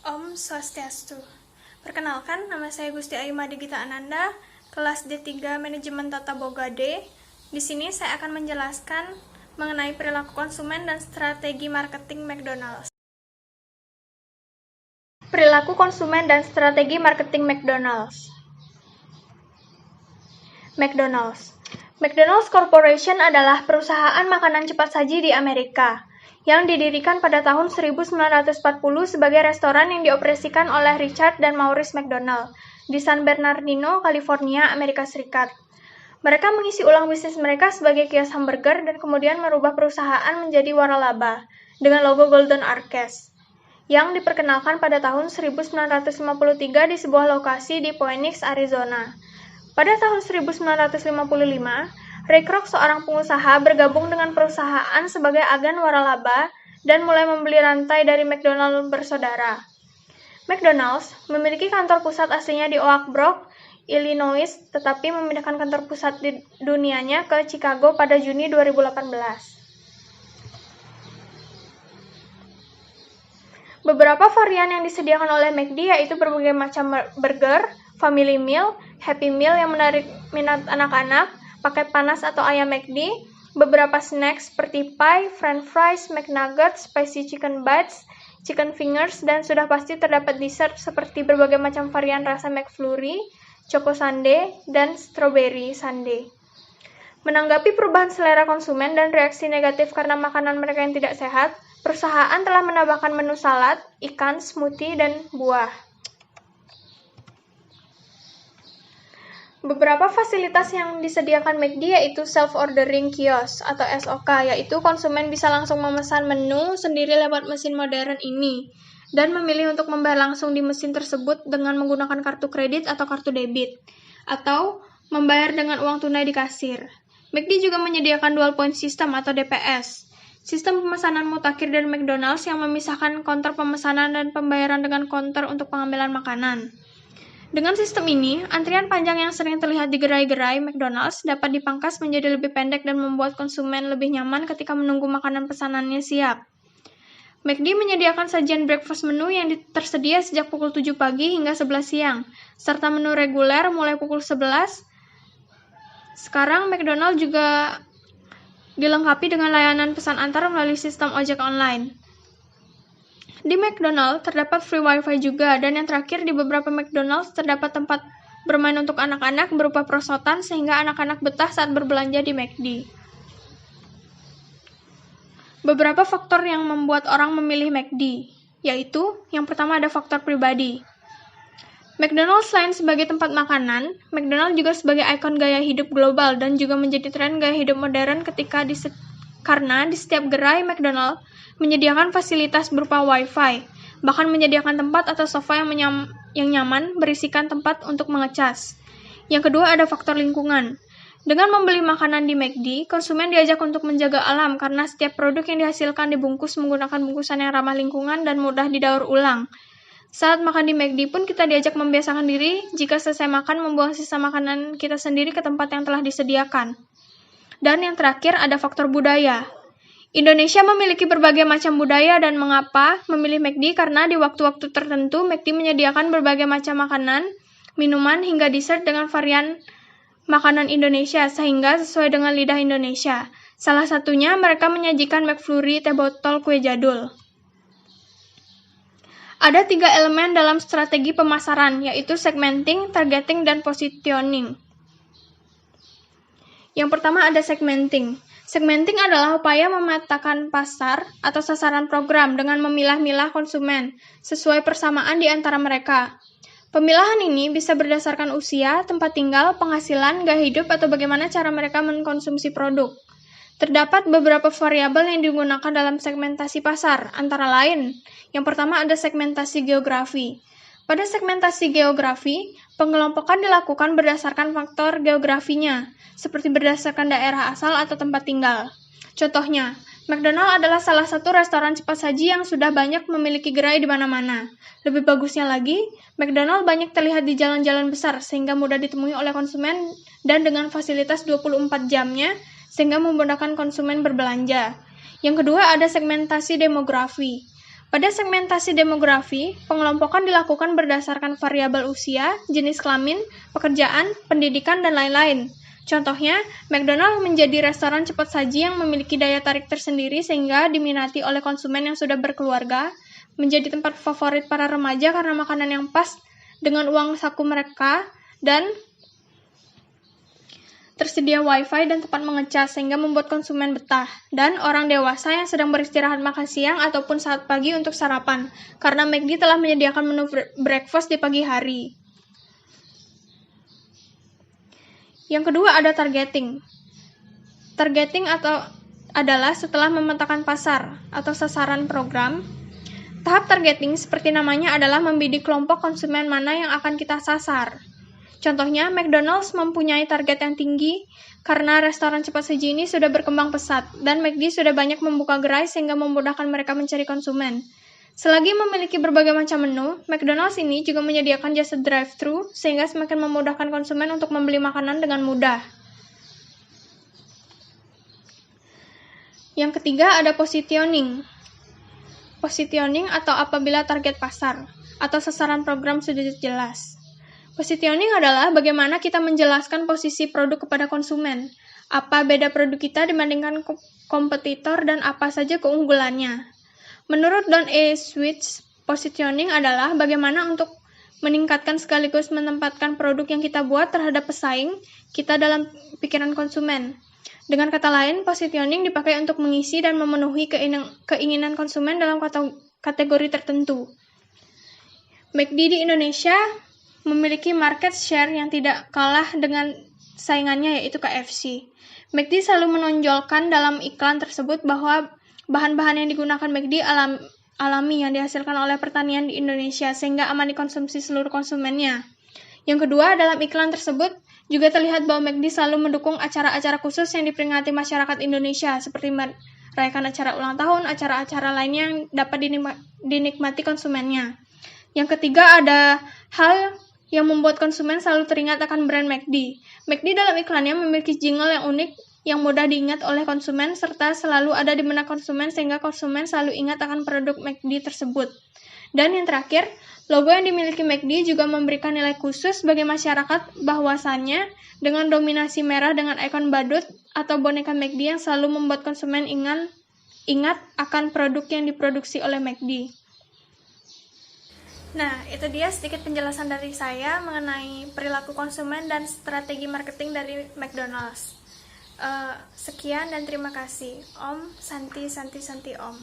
Om Swastiastu. Perkenalkan, nama saya Gusti Ayu Madegita Ananda, kelas D3 Manajemen Tata Boga D. Di sini saya akan menjelaskan mengenai perilaku konsumen dan strategi marketing McDonald's. Perilaku konsumen dan strategi marketing McDonald's. McDonald's Corporation adalah perusahaan makanan cepat saji di Amerika yang didirikan pada tahun 1940 sebagai restoran yang dioperasikan oleh Richard dan Maurice McDonald di San Bernardino, California, Amerika Serikat. Mereka mengisi ulang bisnis mereka sebagai kios hamburger dan kemudian merubah perusahaan menjadi waralaba dengan logo Golden Arches yang diperkenalkan pada tahun 1953 di sebuah lokasi di Phoenix, Arizona. Pada tahun 1955, Ray Kroc, seorang pengusaha, bergabung dengan perusahaan sebagai agen waralaba dan mulai membeli rantai dari McDonald bersaudara. McDonald's memiliki kantor pusat aslinya di Oak Brook, Illinois, tetapi memindahkan kantor pusat di dunianya ke Chicago pada Juni 2018. Beberapa varian yang disediakan oleh McD yaitu berbagai macam burger, family meal, happy meal yang menarik minat anak-anak, paket panas atau ayam McD, beberapa snack seperti pie, french fries, McNuggets, spicy chicken bites, chicken fingers, dan sudah pasti terdapat dessert seperti berbagai macam varian rasa McFlurry, choco sundae, dan strawberry sundae. Menanggapi perubahan selera konsumen dan reaksi negatif karena makanan mereka yang tidak sehat, perusahaan telah menambahkan menu salad, ikan, smoothie, dan buah. Beberapa fasilitas yang disediakan McD yaitu self-ordering kiosk atau SOK, yaitu konsumen bisa langsung memesan menu sendiri lewat mesin modern ini dan memilih untuk membayar langsung di mesin tersebut dengan menggunakan kartu kredit atau kartu debit, atau membayar dengan uang tunai di kasir. McD juga menyediakan dual point system atau DPS, sistem pemesanan mutakhir dari McDonald's yang memisahkan counter pemesanan dan pembayaran dengan counter untuk pengambilan makanan. Dengan sistem ini, antrian panjang yang sering terlihat di gerai-gerai McDonald's dapat dipangkas menjadi lebih pendek dan membuat konsumen lebih nyaman ketika menunggu makanan pesanannya siap. McD menyediakan sajian breakfast menu yang tersedia sejak pukul 7 pagi hingga 11 siang, serta menu reguler mulai pukul 11. Sekarang McDonald's juga dilengkapi dengan layanan pesan antar melalui sistem ojek online. Di McDonald's terdapat free wifi juga, dan yang terakhir di beberapa McDonald's terdapat tempat bermain untuk anak-anak berupa perosotan sehingga anak-anak betah saat berbelanja di McD. Beberapa faktor yang membuat orang memilih McD, yaitu yang pertama ada faktor pribadi. McDonald's selain sebagai tempat makanan, McDonald's juga sebagai ikon gaya hidup global dan juga menjadi tren gaya hidup modern karena di setiap gerai McDonald's menyediakan fasilitas berupa Wi-Fi, bahkan menyediakan tempat atau sofa yang nyaman berisikan tempat untuk mengecas. Yang kedua ada faktor lingkungan. Dengan membeli makanan di McD, konsumen diajak untuk menjaga alam karena setiap produk yang dihasilkan dibungkus menggunakan bungkusan yang ramah lingkungan dan mudah didaur ulang. Saat makan di McD pun kita diajak membiasakan diri jika selesai makan membuang sisa makanan kita sendiri ke tempat yang telah disediakan. Dan yang terakhir ada faktor budaya. Indonesia memiliki berbagai macam budaya dan mengapa memilih McD karena di waktu-waktu tertentu McD menyediakan berbagai macam makanan, minuman, hingga dessert dengan varian makanan Indonesia sehingga sesuai dengan lidah Indonesia. Salah satunya mereka menyajikan McFlurry, teh botol, kue jadul. Ada 3 elemen dalam strategi pemasaran, yaitu segmenting, targeting, dan positioning. Yang pertama ada segmenting. Segmenting adalah upaya memetakan pasar atau sasaran program dengan memilah-milah konsumen sesuai persamaan di antara mereka. Pemilahan ini bisa berdasarkan usia, tempat tinggal, penghasilan, gaya hidup, atau bagaimana cara mereka mengkonsumsi produk. Terdapat beberapa variabel yang digunakan dalam segmentasi pasar, antara lain, yang pertama ada segmentasi geografi. Pada segmentasi geografi, pengelompokan dilakukan berdasarkan faktor geografinya, seperti berdasarkan daerah asal atau tempat tinggal. Contohnya, McDonald adalah salah satu restoran cepat saji yang sudah banyak memiliki gerai di mana-mana. Lebih bagusnya lagi, McDonald banyak terlihat di jalan-jalan besar sehingga mudah ditemui oleh konsumen dan dengan fasilitas 24 jamnya sehingga memudahkan konsumen berbelanja. Yang kedua ada segmentasi demografi. Pada segmentasi demografi, pengelompokan dilakukan berdasarkan variabel usia, jenis kelamin, pekerjaan, pendidikan, dan lain-lain. Contohnya, McDonald's menjadi restoran cepat saji yang memiliki daya tarik tersendiri sehingga diminati oleh konsumen yang sudah berkeluarga, menjadi tempat favorit para remaja karena makanan yang pas dengan uang saku mereka, dan tersedia wifi dan tempat mengecas sehingga membuat konsumen betah, dan orang dewasa yang sedang beristirahat makan siang ataupun saat pagi untuk sarapan, karena McD telah menyediakan menu breakfast di pagi hari. Yang kedua ada targeting. Targeting adalah setelah memetakan pasar atau sasaran program. Tahap targeting seperti namanya adalah membidik kelompok konsumen mana yang akan kita sasar. Contohnya, McDonald's mempunyai target yang tinggi karena restoran cepat saji ini sudah berkembang pesat, dan McD sudah banyak membuka gerai sehingga memudahkan mereka mencari konsumen. Selagi memiliki berbagai macam menu, McDonald's ini juga menyediakan jasa drive-thru sehingga semakin memudahkan konsumen untuk membeli makanan dengan mudah. Yang ketiga ada positioning. Positioning atau apabila target pasar atau sasaran program sudah jelas. Positioning adalah bagaimana kita menjelaskan posisi produk kepada konsumen, apa beda produk kita dibandingkan kompetitor dan apa saja keunggulannya. Menurut Don A. Switch, positioning adalah bagaimana untuk meningkatkan sekaligus menempatkan produk yang kita buat terhadap pesaing kita dalam pikiran konsumen. Dengan kata lain, positioning dipakai untuk mengisi dan memenuhi keinginan konsumen dalam kategori tertentu. McD di Indonesia memiliki market share yang tidak kalah dengan saingannya yaitu KFC. McD selalu menonjolkan dalam iklan tersebut bahwa bahan-bahan yang digunakan McD alami yang dihasilkan oleh pertanian di Indonesia sehingga aman dikonsumsi seluruh konsumennya. Yang kedua, dalam iklan tersebut juga terlihat bahwa McD selalu mendukung acara-acara khusus yang diperingati masyarakat Indonesia seperti merayakan acara ulang tahun, acara-acara lainnya yang dapat dinikmati konsumennya. Yang ketiga ada hal yang membuat konsumen selalu teringat akan brand McD. McD dalam iklannya memiliki jingle yang unik yang mudah diingat oleh konsumen serta selalu ada di benak konsumen sehingga konsumen selalu ingat akan produk McD tersebut. Dan yang terakhir, logo yang dimiliki McD juga memberikan nilai khusus bagi masyarakat bahwasannya dengan dominasi merah dengan ikon badut atau boneka McD yang selalu membuat konsumen ingat akan produk yang diproduksi oleh McD. Nah, itu dia sedikit penjelasan dari saya mengenai perilaku konsumen dan strategi marketing dari McDonald's. Sekian dan terima kasih. Om Santi Santi Santi Om.